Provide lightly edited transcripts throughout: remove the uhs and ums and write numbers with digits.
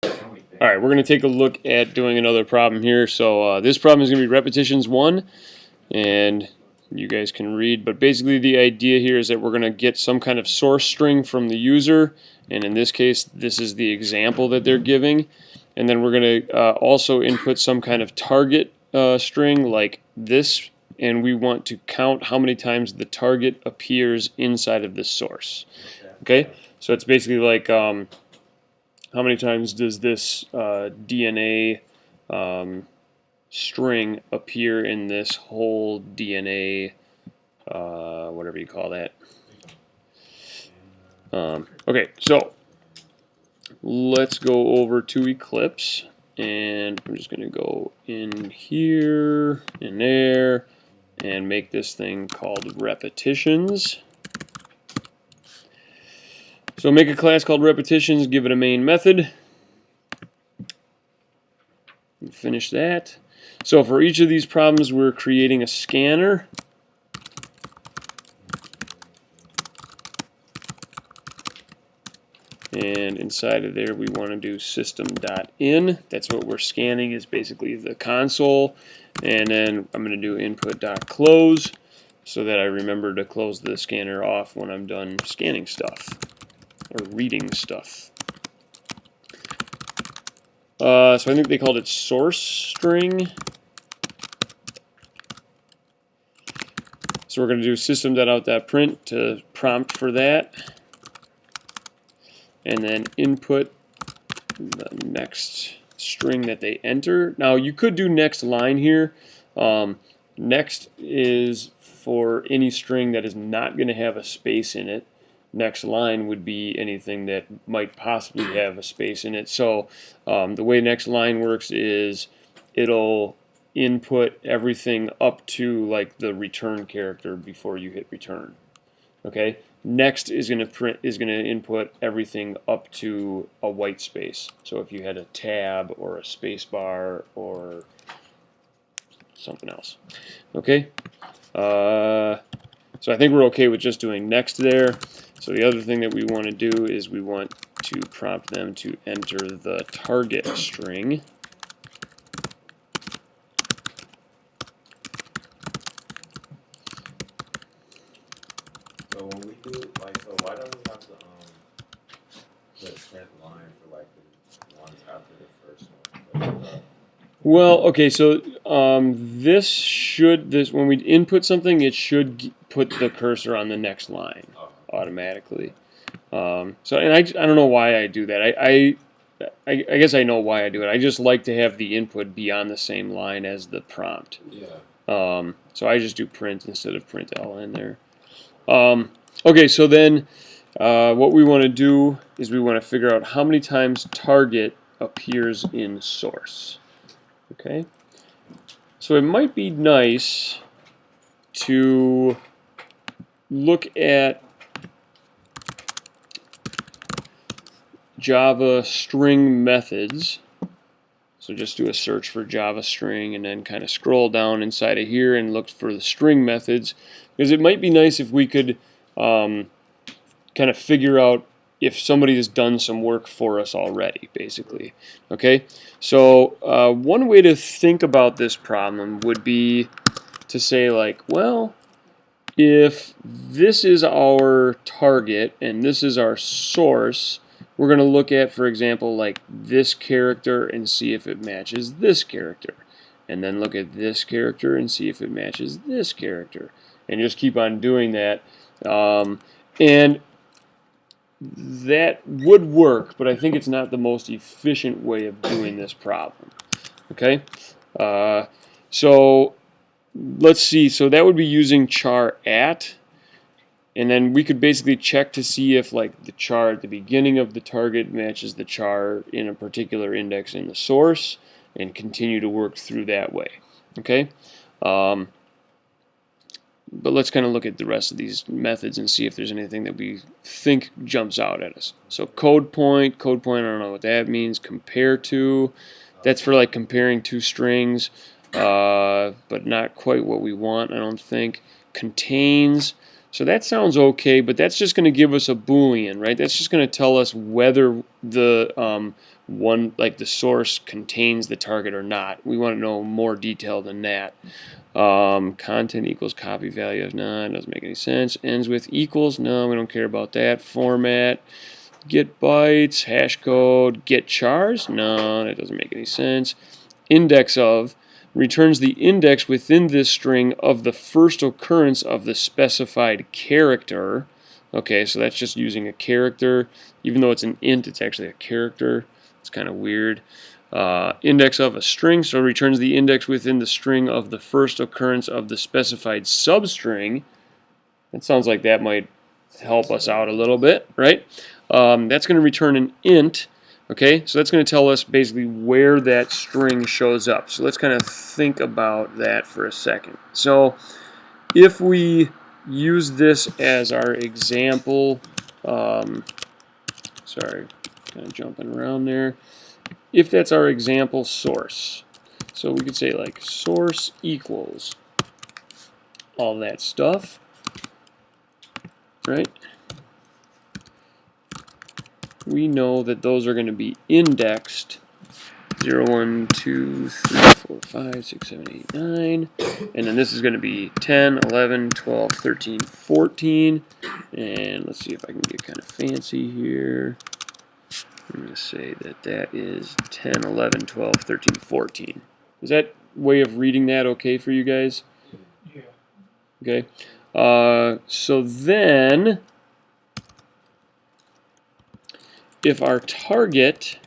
All right, we're going to take a look at doing another problem here. So this problem is going to be repetitions 1, and you guys can read. But basically the idea here is that we're going to get some kind of source string from the user, and in this case, this is the example that they're giving. And then we're going to also input some kind of target string like this, and we want to count how many times the target appears inside of this source. Okay, so it's basically like how many times does this DNA string appear in this whole DNA, whatever you call that. Okay, so let's go over to Eclipse, and I'm just going to go in here, in there, and make this thing called repetitions. So make a class called repetitions, give it a main method. Finish that. So for each of these problems, we're creating a scanner. And inside of there, we want to do system.in. That's what we're scanning, is basically the console. And then I'm going to do input.close so that I remember to close the scanner off when I'm done scanning stuff or reading stuff. So I think they called it source string. So we're going to do system.out.print to prompt for that. And then input the next string that they enter. Now you could do next line here. Next is for any string that is not going to have a space in it. Next line would be anything that might possibly have a space in it. So the way next line works is it'll input everything up to like the return character before you hit return. Okay. Next is going to input everything up to a white space. So if you had a tab or a space bar or something else. Okay. So I think we're okay with just doing next there. So the other thing that we want to do is we want to prompt them to enter the target string. So when we do, like, so why don't we have the 10th line for, like, the ones after the first one? Well, okay, so when we input something, it should put the cursor on the next line automatically. And I don't know why I do that. I guess I know why I do it. I just like to have the input be on the same line as the prompt. Yeah. So I just do print instead of println in there. Okay, so then what we want to do is we want to figure out how many times target appears in source. Okay, so it might be nice to look at Java string methods. So just do a search for Java string and then kind of scroll down inside of here and look for the string methods, because it might be nice if we could kind of figure out if somebody has done some work for us already, basically. Okay, so one way to think about this problem would be to say, like, well, if this is our target and this is our source, we're going to look at, for example, like this character and see if it matches this character. And then look at this character and see if it matches this character. And just keep on doing that. And that would work, but I think it's not the most efficient way of doing this problem. Okay? So let's see. So that would be using char at. And then we could basically check to see if like the char at the beginning of the target matches the char in a particular index in the source, and continue to work through that way. Okay? But let's kind of look at the rest of these methods and see if there's anything that we think jumps out at us. So code point, I don't know what that means. Compare to, that's for like comparing two strings, but not quite what we want, I don't think. Contains, So that sounds okay, but that's just going to give us a Boolean, right? That's just going to tell us whether the the source contains the target or not. We want to know more detail than that. Content equals copy value of none, doesn't make any sense. Ends with equals, no, we don't care about that. Format, get bytes, hash code, get chars, no, that doesn't make any sense. Index of returns the index within this string of the first occurrence of the specified character. Okay, so that's just using a character. Even though it's an int, it's actually a character. It's kind of weird. Index of a string, so returns the index within the string of the first occurrence of the specified substring. That sounds like that might help us out a little bit, right? That's going to return an int. Okay, so that's going to tell us basically where that string shows up. So let's kind of think about that for a second. So if we use this as our example, sorry, kind of jumping around there. If that's our example source, so we could say like source equals all that stuff, right? We know that those are going to be indexed 0, 1, 2, 3, 4, 5, 6, 7, 8, 9. And then this is going to be 10, 11, 12, 13, 14. And let's see if I can get kind of fancy here. I'm going to say that that is 10, 11, 12, 13, 14. Is that way of reading that okay for you guys? Yeah. Okay. So then, if our target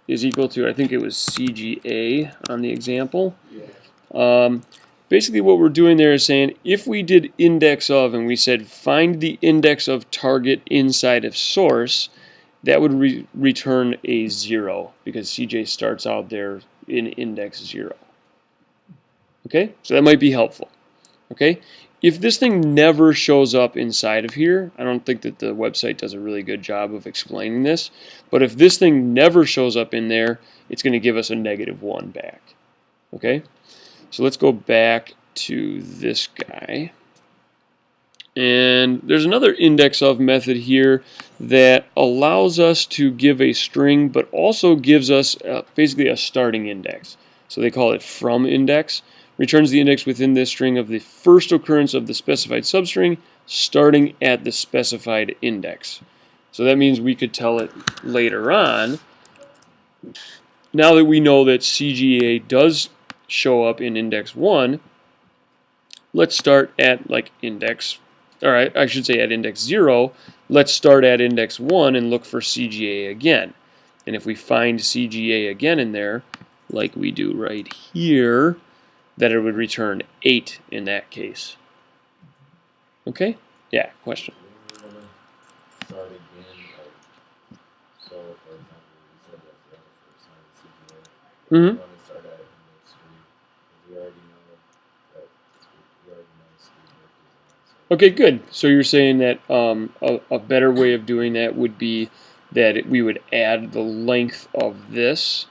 is equal to, I think it was CGA on the example. Yeah. Basically what we're doing there is saying if we did index of and we said find the index of target inside of source, that would return a 0 because CJ starts out there in index 0. Okay, so that might be helpful. Okay, if this thing never shows up inside of here, I don't think that the website does a really good job of explaining this, but if this thing never shows up in there, it's going to give us a -1 back. Okay, so let's go back to this guy. And there's another index of method here that allows us to give a string, but also gives us basically a starting index. So they call it from index. Returns the index within this string of the first occurrence of the specified substring, starting at the specified index. So that means we could tell it later on, now that we know that CGA does show up in index 1, let's start at like index, or I should say at index 0, let's start at index 1 and look for CGA again. And if we find CGA again in there, like we do right here, that it would return 8 in that case. Okay? Yeah, question. Start again, like, so for example, we said that the other first time CGA, we want to start at index 3, because we already know that we already know speed vectors. Okay, good. So you're saying that a better way of doing that would be that we would add the length of this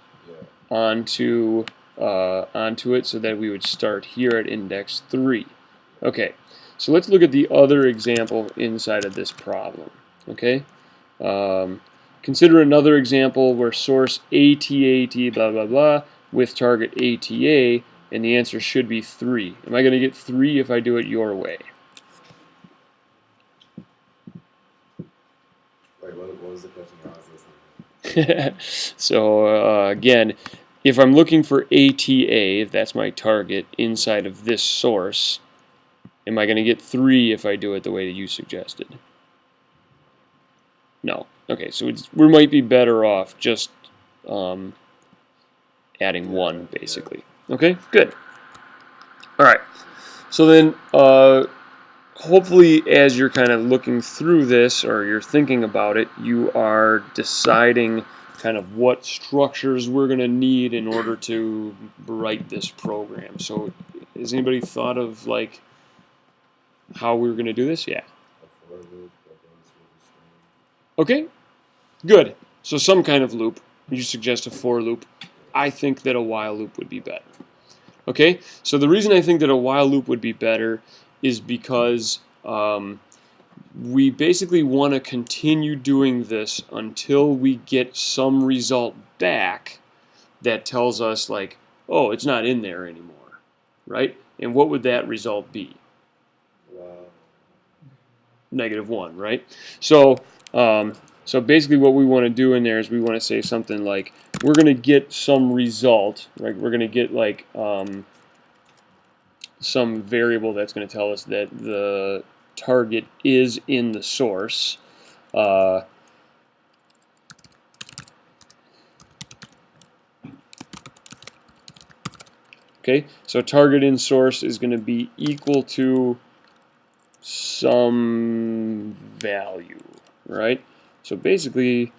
onto it so that we would start here at index 3. Okay, so let's look at the other example inside of this problem. Okay, consider another example where source ATAT blah blah blah with target ATA, and the answer should be 3. Am I going to get 3 if I do it your way? Wait, what was the question I was listening to? So again, if I'm looking for ATA, if that's my target, inside of this source, am I going to get 3 if I do it the way that you suggested? No. Okay, so we might be better off just adding 1, basically. Okay, good. All right. So then, hopefully, as you're kind of looking through this or you're thinking about it, you are deciding kind of what structures we're going to need in order to write this program. So has anybody thought of like how we're going to do this? Yeah. A for loop that goes with the string. Okay, good. So some kind of loop. You suggest a for loop. I think that a while loop would be better. Okay, so the reason I think that a while loop would be better is because we basically want to continue doing this until we get some result back that tells us like, oh, it's not in there anymore, right? And what would that result be? -1, right? So, so basically what we want to do in there is we want to say something like, we're going to get some result, right? We're going to get like some variable that's going to tell us that the target is in the source. Okay, so target in source is going to be equal to some value, right? So basically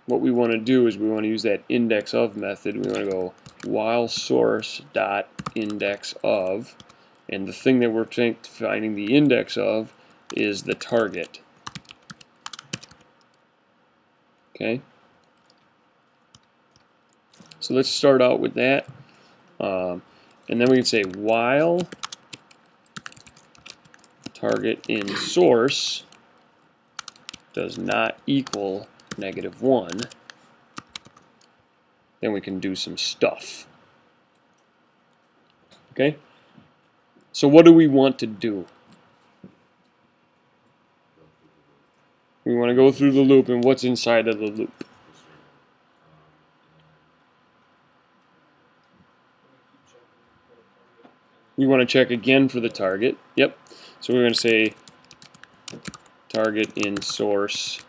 what we want to do is we want to use that index of method. We want to go while source dot index of, and the thing that we're finding the index of is the target. Okay, so let's start out with that, and then we can say while target in source does not equal -1, then we can do some stuff. Okay? So what do we want to do? We want to go through the loop, and what's inside of the loop? We want to check again for the target. Yep. So we're going to say target in source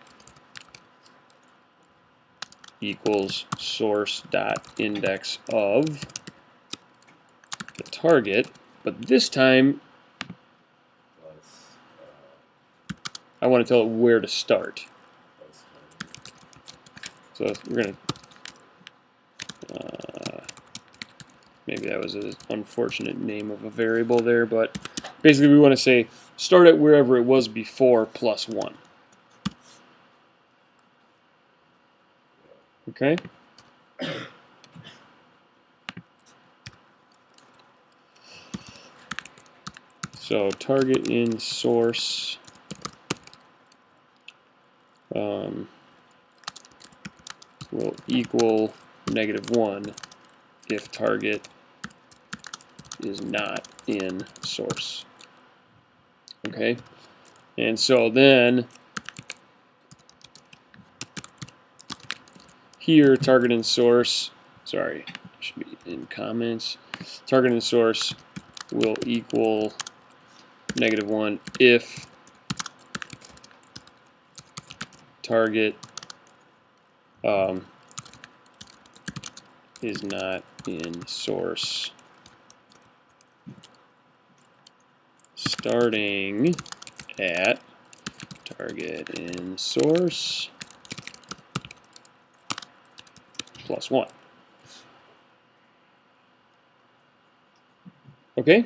equals source dot index of the target, but this time I want to tell it where to start. So we're going to maybe that was an unfortunate name of a variable there, but basically we want to say start at wherever it was before +1. Okay? So target in source will equal -1 if target is not in source. Okay? And so then here target in source, sorry, should be in comments, target in source will equal -1 if target is not in source, starting at target in source +1. Okay?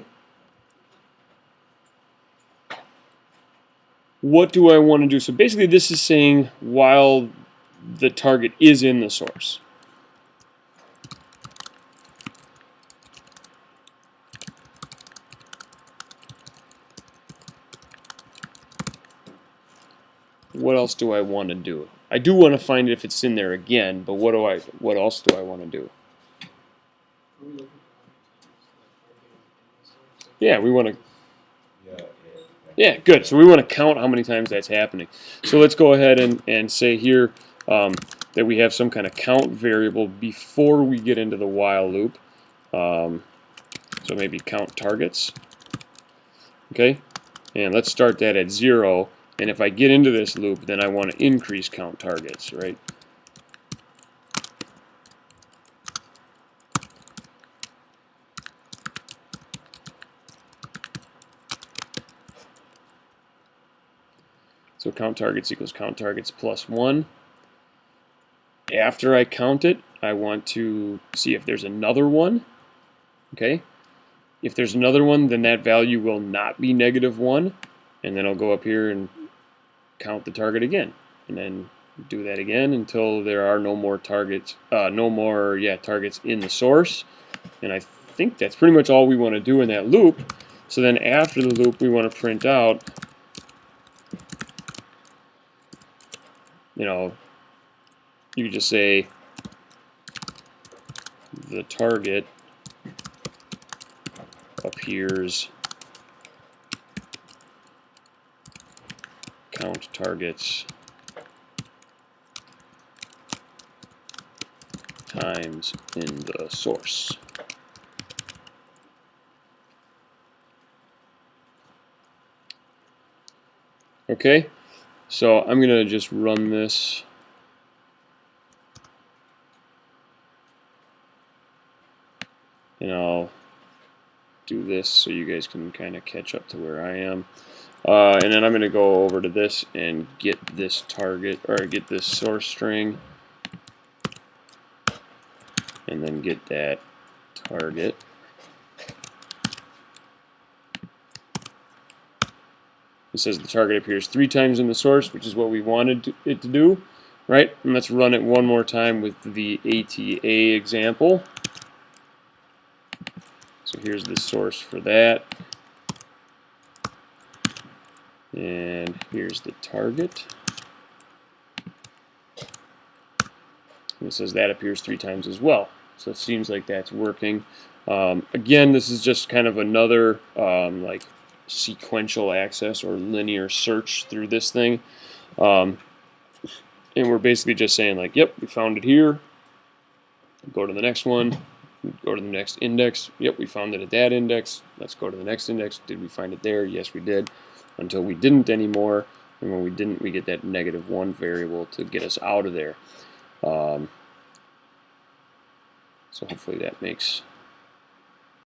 What do I want to do? So basically this is saying while the target is in the source. What else do I want to do? I do want to find if it's in there again, but what else do I want to do? Yeah, we want to. Yeah, good. So we want to count how many times that's happening. So let's go ahead and say here that we have some kind of count variable before we get into the while loop. So maybe count targets. Okay, and let's start that at 0. And if I get into this loop, then I want to increase count targets, right? So count targets equals count targets +1. After I count it, I want to see if there's another one. Okay? If there's another one, then that value will not be -1. And then I'll go up here and count the target again. And then do that again until there are no more targets, targets in the source. And I think that's pretty much all we want to do in that loop. So then after the loop, we want to print out, you could just say the target appears count targets times in the source. Okay, so I'm going to just run this. And I'll do this so you guys can kind of catch up to where I am. And then I'm going to go over to this and get this target, or get this source string, and then get that target. It says the target appears 3 times in the source, which is what we wanted it to do, right? And let's run it one more time with the ATA example. So here's the source for that. And here's the target. And it says that appears 3 times as well. So it seems like that's working. Again, this is just kind of another like sequential access or linear search through this thing. And we're basically just saying like, yep, we found it here. Go to the next one. Go to the next index. Yep, we found it at that index. Let's go to the next index. Did we find it there? Yes, we did. Until we didn't anymore. And when we didn't, we get that -1 variable to get us out of there. So hopefully that makes